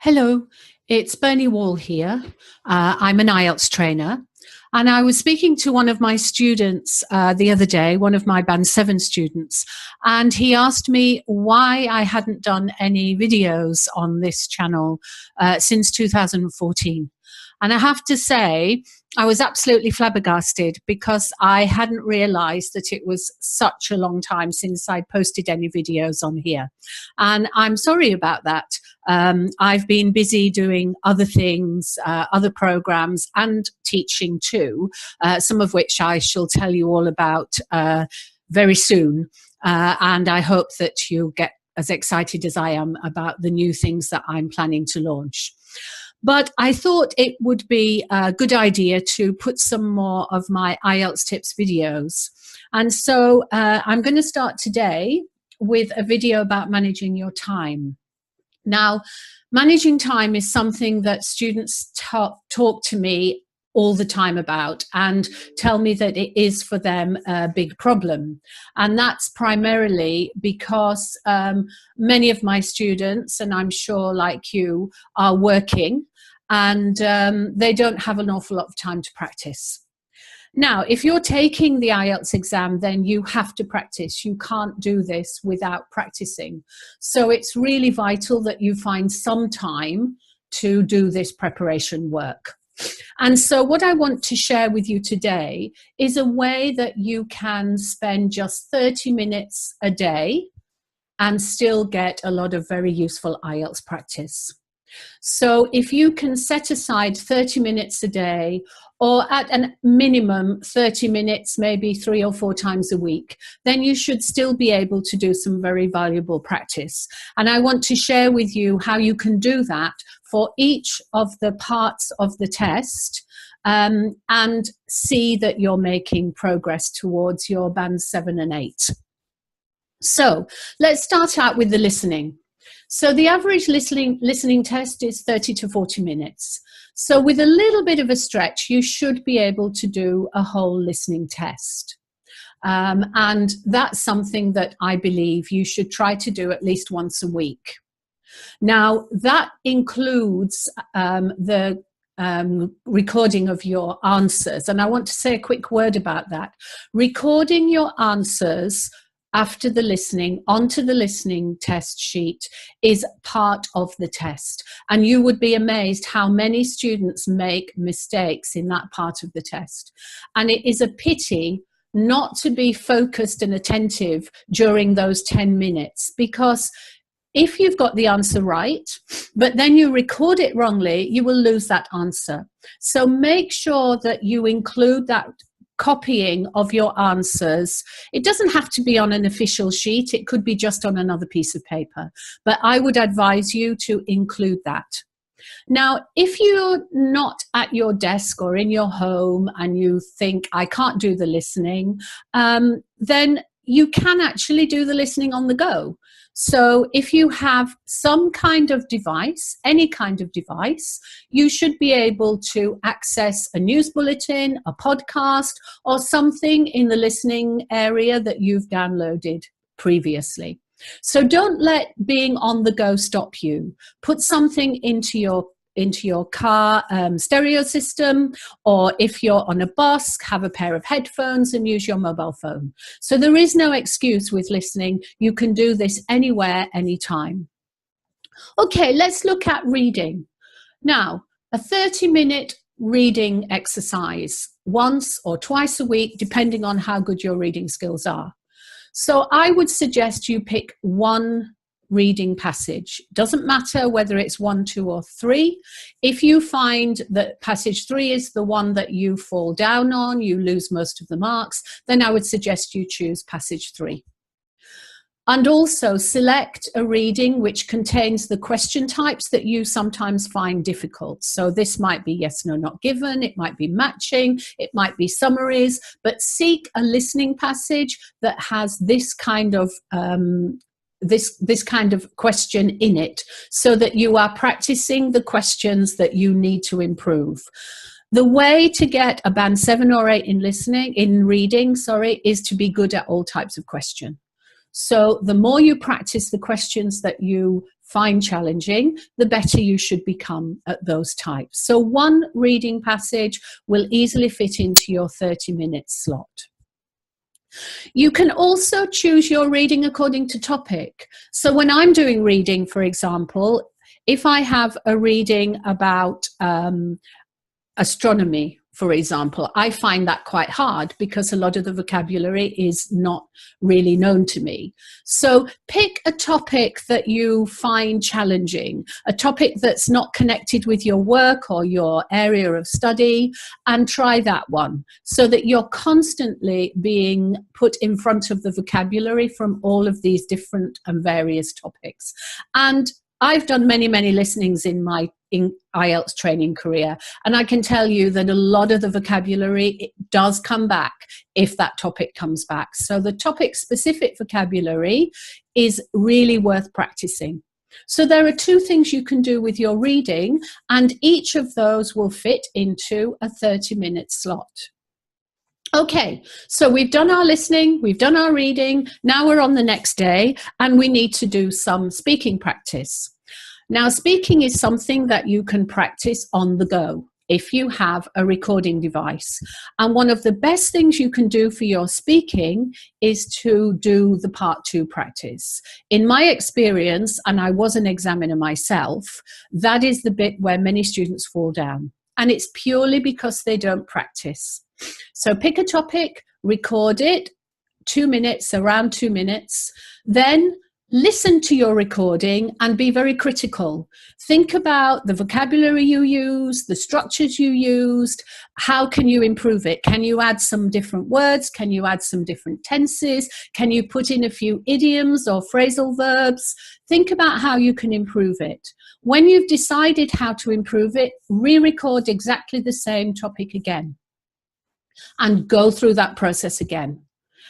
Hello, it's Bernie Wall here. I'm an IELTS trainer, and I was speaking to one of my students the other day, one of my Band 7 students, and he asked me why I hadn't done any videos on this channel since 2014. And I have to say, I was absolutely flabbergasted because I hadn't realized that it was such a long time since I'd posted any videos on here. And I'm sorry about that. I've been busy doing other things, other programs, and teaching too, some of which I shall tell you all about very soon. And I hope that you'll get as excited as I am about the new things that I'm planning to launch. But I thought it would be a good idea to put some more of my IELTS tips videos. And so I'm going to start today with a video about managing your time. Now, managing time is something that students talk to me all the time about and tell me that it is for them a big problem. And that's primarily because many of my students, and I'm sure like you, are working and they don't have an awful lot of time to practice. Now, if you're taking the IELTS exam, then you have to practice. You can't do this without practicing. So it's really vital that you find some time to do this preparation work. And so what I want to share with you today is a way that you can spend just 30 minutes a day and still get a lot of very useful IELTS practice. So if you can set aside 30 minutes a day, or at a minimum 30 minutes, maybe 3 or 4 times a week, then you should still be able to do some very valuable practice. And I want to share with you how you can do that for each of the parts of the test and see that you're making progress towards your Band 7 and 8. So let's start out with the listening. So the average listening test is 30 to 40 minutes. So with a little bit of a stretch, you should be able to do a whole listening test. And that's something that I believe you should try to do at least once a week. Now, that includes the recording of your answers. And I want to say a quick word about that. Recording your answers after the listening onto the listening test sheet is part of the test. And you would be amazed how many students make mistakes in that part of the test. And it is a pity not to be focused and attentive during those 10 minutes, because if you've got the answer right, but then you record it wrongly, you will lose that answer. So make sure that you include that copying of your answers. It doesn't have to be on an official sheet. It could be just on another piece of paper. But I would advise you to include that. Now, if you're not at your desk or in your home and you think, I can't do the listening, then you can actually do the listening on the go. So if you have some kind of device, any kind of device, you should be able to access a news bulletin, a podcast, or something in the listening area that you've downloaded previously. So don't let being on the go stop you. Put something into your car stereo system, or if you're on a bus, have a pair of headphones and use your mobile phone. So there is no excuse with listening. You can do this anywhere, anytime. Okay, let's look at reading. Now, a 30-minute reading exercise once or twice a week, depending on how good your reading skills are. So I would suggest you pick one reading passage. Doesn't matter whether it's 1, 2, or 3. If you find that passage 3 is the one that you fall down on, you lose most of the marks, then I would suggest you choose passage 3. And also select a reading which contains the question types that you sometimes find difficult. So this might be yes, no, not given. It might be matching. It might be summaries. But seek a listening passage that has this kind of this kind of question in it, so that you are practicing the questions that you need to improve. The way to get a Band 7 or 8 in reading, is to be good at all types of question. So the more you practice the questions that you find challenging, the better you should become at those types. So one reading passage will easily fit into your 30-minute slot. You can also choose your reading according to topic. So when I'm doing reading, for example, if I have a reading about astronomy, for example, I find that quite hard because a lot of the vocabulary is not really known to me. So pick a topic that you find challenging, a topic that's not connected with your work or your area of study, and try that one so that you're constantly being put in front of the vocabulary from all of these different and various topics. And I've done many, many listenings in my IELTS training career, and I can tell you that a lot of the vocabulary, it does come back if that topic comes back. So the topic-specific vocabulary is really worth practicing. So there are two things you can do with your reading, and each of those will fit into a 30-minute slot. Okay, so we've done our listening, we've done our reading, now we're on the next day, and we need to do some speaking practice. Now, speaking is something that you can practice on the go if you have a recording device. And one of the best things you can do for your speaking is to do the part 2 practice. In my experience, and I was an examiner myself, that is the bit where many students fall down. And it's purely because they don't practice. So pick a topic, record it, 2 minutes, around 2 minutes, then listen to your recording and be very critical. Think about the vocabulary you used, the structures you used. How can you improve it? Can you add some different words? Can you add some different tenses? Can you put in a few idioms or phrasal verbs? Think about how you can improve it. When you've decided how to improve it, re-record exactly the same topic again and go through that process again.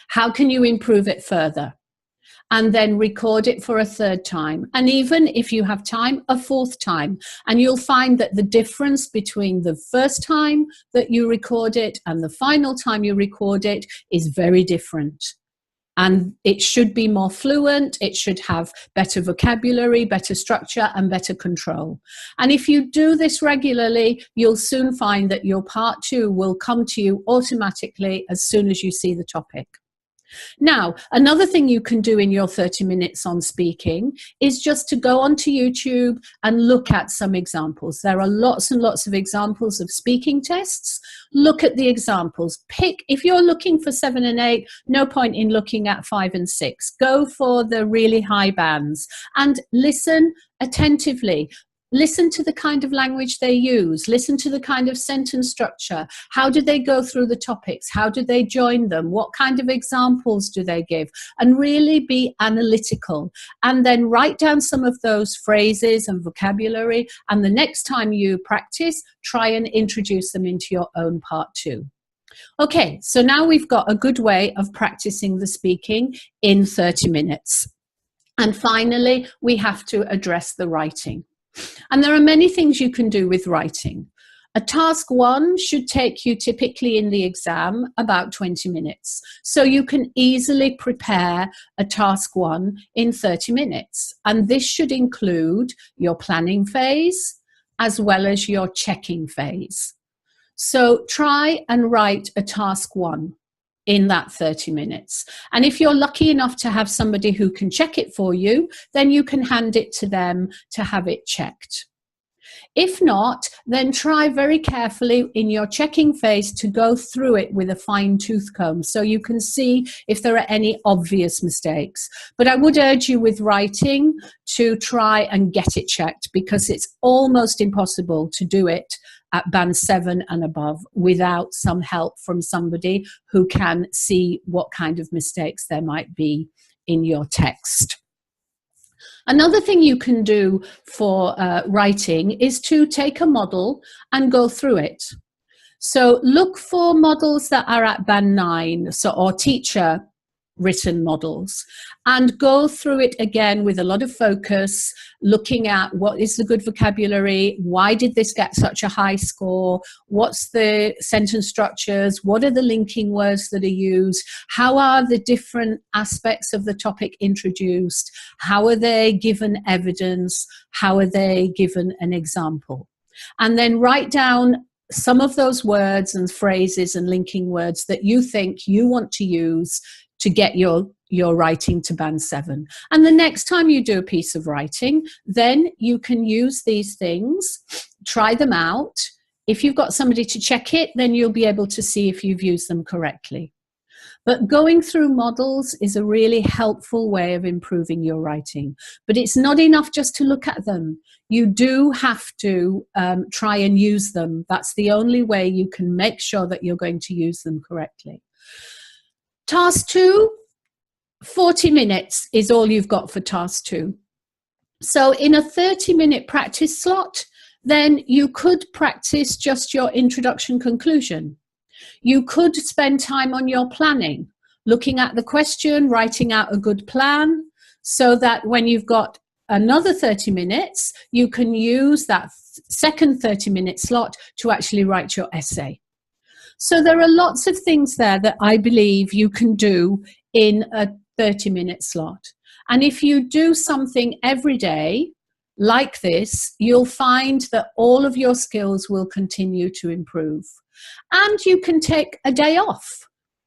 How can you improve it further? And then record it for a 3rd time. And even if you have time, a 4th time. And you'll find that the difference between the first time that you record it and the final time you record it is very different. And it should be more fluent, it should have better vocabulary, better structure, and better control. And if you do this regularly, you'll soon find that your part 2 will come to you automatically as soon as you see the topic. Now, another thing you can do in your 30 minutes on speaking is just to go onto YouTube and look at some examples. There are lots and lots of examples of speaking tests. Look at the examples. Pick, if you're looking for 7 and 8, no point in looking at 5 and 6. Go for the really high bands and listen attentively. Listen to the kind of language they use. Listen to the kind of sentence structure. How do they go through the topics? How do they join them? What kind of examples do they give? And really be analytical. And then write down some of those phrases and vocabulary. And the next time you practice, try and introduce them into your own part 2. Okay, so now we've got a good way of practicing the speaking in 30 minutes. And finally, we have to address the writing. And there are many things you can do with writing. A task 1 should take you typically in the exam about 20 minutes. So you can easily prepare a task 1 in 30 minutes. And this should include your planning phase as well as your checking phase. So try and write a task 1 in that 30 minutes. And if you're lucky enough to have somebody who can check it for you, then you can hand it to them to have it checked. If not, then try very carefully in your checking phase to go through it with a fine-tooth comb so you can see if there are any obvious mistakes. But I would urge you with writing to try and get it checked because it's almost impossible to do it at band 7 and above without some help from somebody who can see what kind of mistakes there might be in your text. Another thing you can do for writing is to take a model and go through it. So look for models that are at band 9, or teacher written models, and go through it again with a lot of focus, looking at what is the good vocabulary, why did this get such a high score, what's the sentence structures, what are the linking words that are used, how are the different aspects of the topic introduced, how are they given evidence, how are they given an example. And then write down some of those words and phrases and linking words that you think you want to use to get your writing to band 7. And the next time you do a piece of writing, then you can use these things, try them out. If you've got somebody to check it, then you'll be able to see if you've used them correctly. But going through models is a really helpful way of improving your writing. But it's not enough just to look at them. You do have to try and use them. That's the only way you can make sure that you're going to use them correctly. Task 2, 40 minutes is all you've got for task 2. So in a 30-minute practice slot, then you could practice just your introduction conclusion. You could spend time on your planning, looking at the question, writing out a good plan, so that when you've got another 30 minutes, you can use that second 30-minute slot to actually write your essay. So there are lots of things there that I believe you can do in a 30-minute slot. And if you do something every day like this, you'll find that all of your skills will continue to improve. And you can take a day off.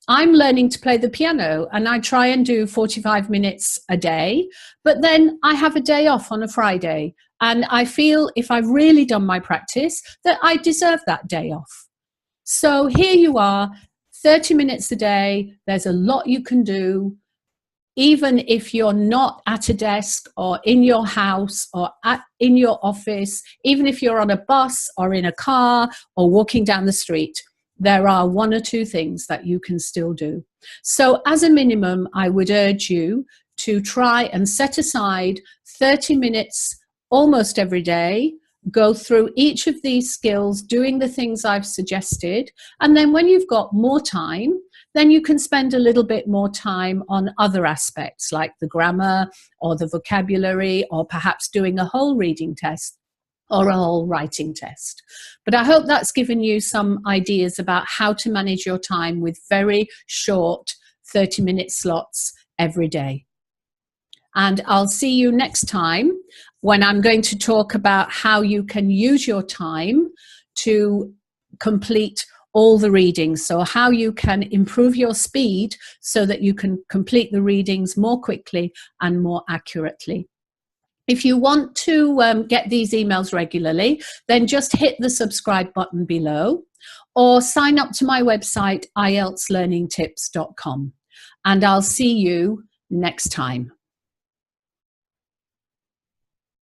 I'm learning to play the piano and I try and do 45 minutes a day, but then I have a day off on a Friday. And I feel if I've really done my practice that I deserve that day off. So here you are, 30 minutes a day. There's a lot you can do. Even if you're not at a desk or in your house or in your office, even if you're on a bus or in a car or walking down the street, there are 1 or 2 things that you can still do. So as a minimum, I would urge you to try and set aside 30 minutes almost every day, go through each of these skills, doing the things I've suggested. And then when you've got more time, then you can spend a little bit more time on other aspects like the grammar or the vocabulary, or perhaps doing a whole reading test or a whole writing test. But I hope that's given you some ideas about how to manage your time with very short 30-minute slots every day. And I'll see you next time when I'm going to talk about how you can use your time to complete all the readings. So how you can improve your speed so that you can complete the readings more quickly and more accurately. If you want to get these emails regularly, then just hit the subscribe button below or sign up to my website, IELTSlearningtips.com. And I'll see you next time.